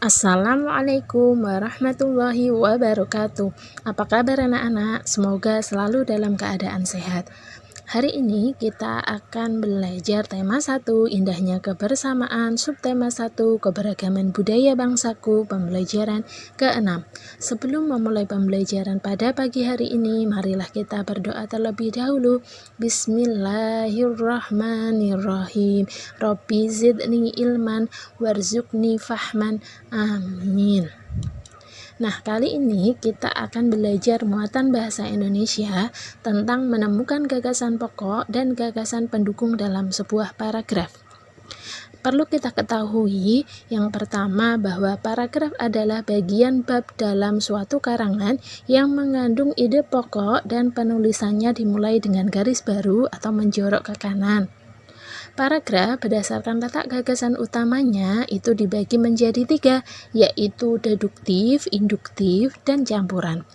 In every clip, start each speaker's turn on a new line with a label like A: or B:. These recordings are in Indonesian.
A: Assalamualaikum warahmatullahi wabarakatuh. Apa kabar anak-anak? Semoga selalu dalam keadaan sehat. Hari ini kita akan belajar tema 1, indahnya kebersamaan, subtema 1, keberagaman budaya bangsaku, pembelajaran ke-6. Sebelum memulai pembelajaran pada pagi hari ini, marilah kita berdoa terlebih dahulu. Bismillahirrahmanirrahim. Rabbi zidni ilman warzuqni fahman. Amin. Nah, kali ini kita akan belajar muatan bahasa Indonesia tentang menemukan gagasan pokok dan gagasan pendukung dalam sebuah paragraf. Perlu kita ketahui yang pertama bahwa paragraf adalah bagian bab dalam suatu karangan yang mengandung ide pokok dan penulisannya dimulai dengan garis baru atau menjorok ke kanan. Paragraf berdasarkan letak gagasan utamanya itu dibagi menjadi 3, yaitu deduktif, induktif, dan campuran.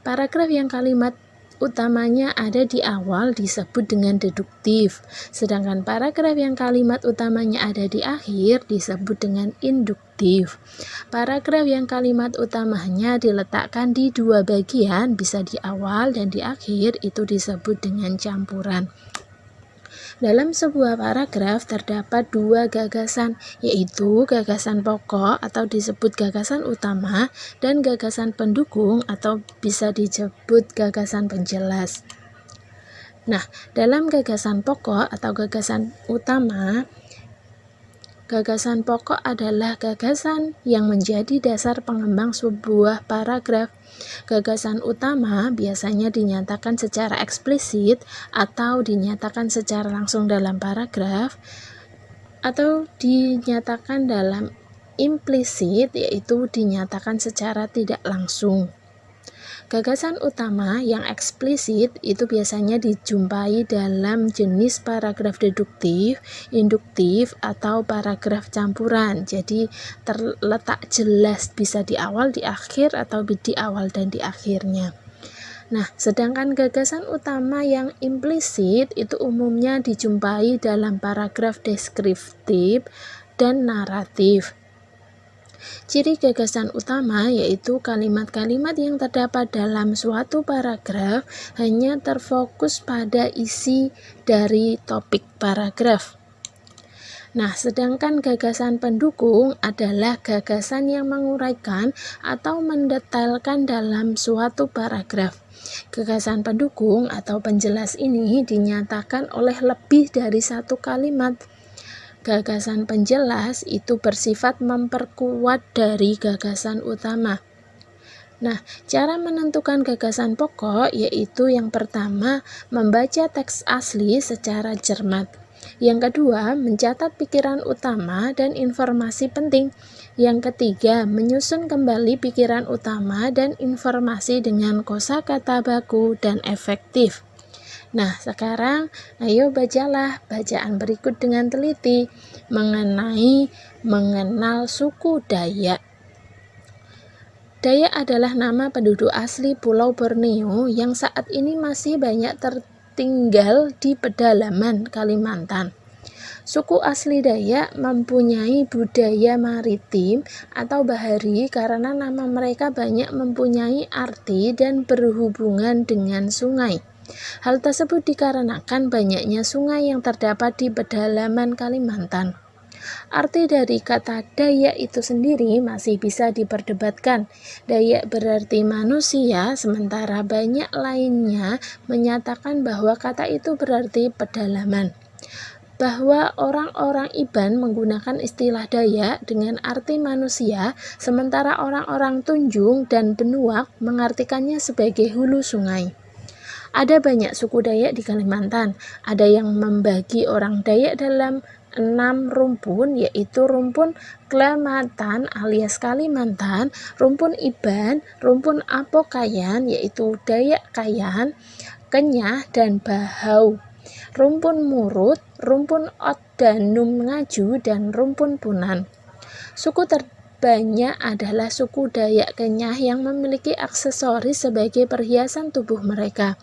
A: Paragraf yang kalimat utamanya ada di awal disebut dengan deduktif, sedangkan paragraf yang kalimat utamanya ada di akhir disebut dengan induktif. Paragraf yang kalimat utamanya diletakkan di 2 bagian, bisa di awal dan di akhir, itu disebut dengan campuran. Dalam sebuah paragraf terdapat 2 gagasan, yaitu gagasan pokok atau disebut gagasan utama dan gagasan pendukung atau bisa disebut gagasan penjelas. Nah, dalam gagasan pokok atau gagasan utama, gagasan pokok adalah gagasan yang menjadi dasar pengembang sebuah paragraf. Gagasan utama biasanya dinyatakan secara eksplisit atau dinyatakan secara langsung dalam paragraf, atau dinyatakan dalam implisit, yaitu dinyatakan secara tidak langsung. Gagasan utama yang eksplisit itu biasanya dijumpai dalam jenis paragraf deduktif, induktif, atau paragraf campuran. Jadi terletak jelas, bisa di awal, di akhir, atau di awal dan di akhirnya. Nah, sedangkan gagasan utama yang implisit itu umumnya dijumpai dalam paragraf deskriptif dan naratif. Ciri gagasan utama yaitu kalimat-kalimat yang terdapat dalam suatu paragraf hanya terfokus pada isi dari topik paragraf. Nah, sedangkan gagasan pendukung adalah gagasan yang menguraikan atau mendetailkan dalam suatu paragraf. Gagasan pendukung atau penjelas ini dinyatakan oleh lebih dari 1 kalimat. Gagasan penjelas itu bersifat memperkuat dari gagasan utama. Nah, cara menentukan gagasan pokok yaitu yang pertama, membaca teks asli secara cermat. Yang kedua, mencatat pikiran utama dan informasi penting. Yang ketiga, menyusun kembali pikiran utama dan informasi dengan kosakata baku dan efektif. Nah, sekarang ayo bacalah bacaan berikut dengan teliti mengenai mengenal suku Dayak. Dayak adalah nama penduduk asli Pulau Borneo yang saat ini masih banyak tertinggal di pedalaman Kalimantan. Suku asli Dayak mempunyai budaya maritim atau bahari karena nama mereka banyak mempunyai arti dan berhubungan dengan sungai. Hal tersebut dikarenakan banyaknya sungai yang terdapat di pedalaman Kalimantan. Arti dari kata Dayak itu sendiri masih bisa diperdebatkan. Dayak berarti manusia, sementara banyak lainnya menyatakan bahwa kata itu berarti pedalaman. Bahwa orang-orang Iban menggunakan istilah Dayak dengan arti manusia, sementara orang-orang Tunjung dan Benuak mengartikannya sebagai hulu sungai. Ada banyak suku Dayak di Kalimantan. Ada yang membagi orang Dayak dalam 6 rumpun, yaitu rumpun Klamatan alias Kalimantan, rumpun Iban, rumpun Apokayan yaitu Dayak Kayan, Kenyah, dan Bahau, rumpun Murut, rumpun Oddanum Ngaju, dan rumpun Punan. Suku terbanyak adalah suku Dayak Kenyah yang memiliki aksesoris sebagai perhiasan tubuh mereka.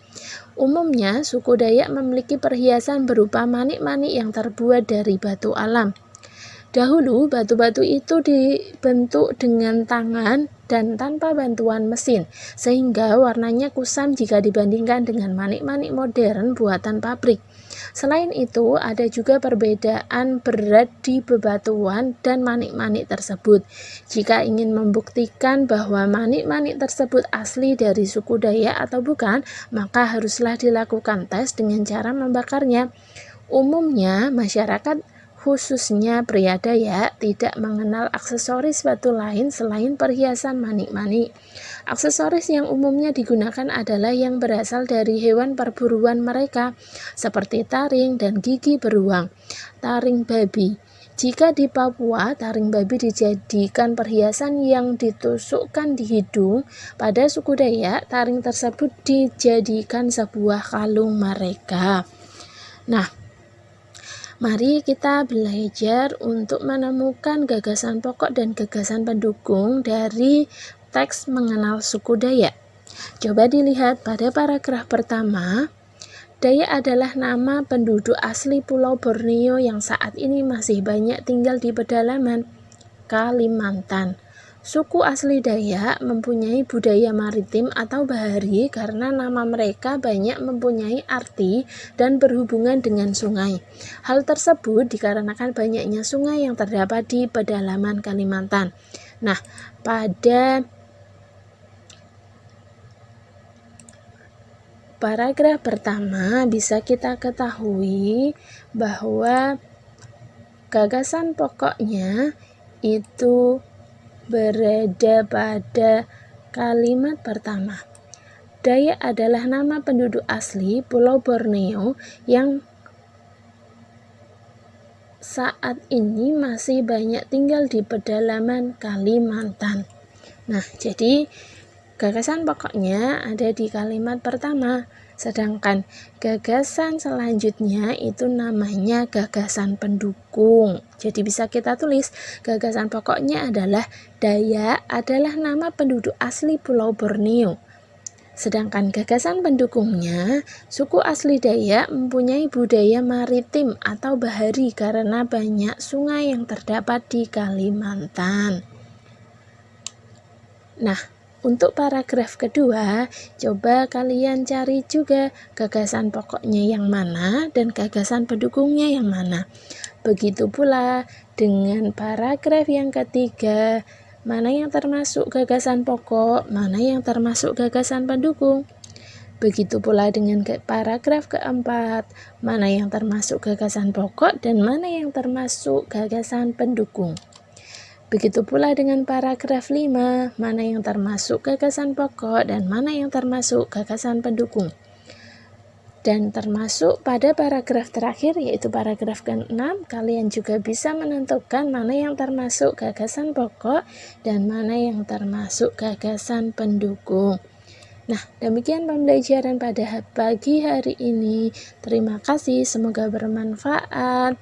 A: Umumnya, suku Dayak memiliki perhiasan berupa manik-manik yang terbuat dari batu alam. Dahulu batu-batu itu dibentuk dengan tangan dan tanpa bantuan mesin, sehingga warnanya kusam jika dibandingkan dengan manik-manik modern buatan pabrik. Selain itu, ada juga perbedaan berat di bebatuan dan manik-manik tersebut. Jika ingin membuktikan bahwa manik-manik tersebut asli dari suku Dayak atau bukan, maka haruslah dilakukan tes dengan cara membakarnya. Umumnya, masyarakat khususnya pria Dayak tidak mengenal aksesoris batu lain selain perhiasan manik-manik. Aksesoris yang umumnya digunakan adalah yang berasal dari hewan perburuan mereka, seperti taring dan gigi beruang. Taring babi. Jika di Papua, taring babi dijadikan perhiasan yang ditusukkan di hidung. Pada suku Dayak, taring tersebut dijadikan sebuah kalung mereka. Nah, mari kita belajar untuk menemukan gagasan pokok dan gagasan pendukung dari teks mengenal suku Dayak. Coba dilihat pada paragraf pertama. Dayak adalah nama penduduk asli Pulau Borneo yang saat ini masih banyak tinggal di pedalaman Kalimantan. Suku asli Dayak mempunyai budaya maritim atau bahari karena nama mereka banyak mempunyai arti dan berhubungan dengan sungai. Hal tersebut dikarenakan banyaknya sungai yang terdapat di pedalaman Kalimantan. Nah, pada paragraf pertama bisa kita ketahui bahwa gagasan pokoknya itu berada pada kalimat pertama. Dayak adalah nama penduduk asli Pulau Borneo yang saat ini masih banyak tinggal di pedalaman Kalimantan. Nah, jadi gagasan pokoknya ada di kalimat pertama, sedangkan gagasan selanjutnya itu namanya gagasan pendukung. Jadi bisa kita tulis, gagasan pokoknya adalah Dayak adalah nama penduduk asli Pulau Borneo. Sedangkan gagasan pendukungnya, suku asli Dayak mempunyai budaya maritim atau bahari karena banyak sungai yang terdapat di Kalimantan. Nah, untuk paragraf kedua, coba kalian cari juga gagasan pokoknya yang mana dan gagasan pendukungnya yang mana. Begitu pula dengan paragraf yang ketiga, mana yang termasuk gagasan pokok, mana yang termasuk gagasan pendukung. Begitu pula dengan paragraf keempat, mana yang termasuk gagasan pokok dan mana yang termasuk gagasan pendukung. Begitu pula dengan paragraf 5, mana yang termasuk gagasan pokok dan mana yang termasuk gagasan pendukung. Dan termasuk pada paragraf terakhir, yaitu paragraf ke-6, kalian juga bisa menentukan mana yang termasuk gagasan pokok dan mana yang termasuk gagasan pendukung. Nah, demikian pembelajaran pada pagi hari ini. Terima kasih, semoga bermanfaat.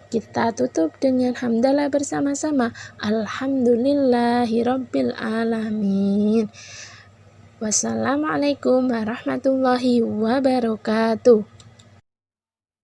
A: Kita tutup dengan hamdalah bersama-sama. Alhamdulillahirabbil alamin. Wassalamualaikum warahmatullahi wabarakatuh.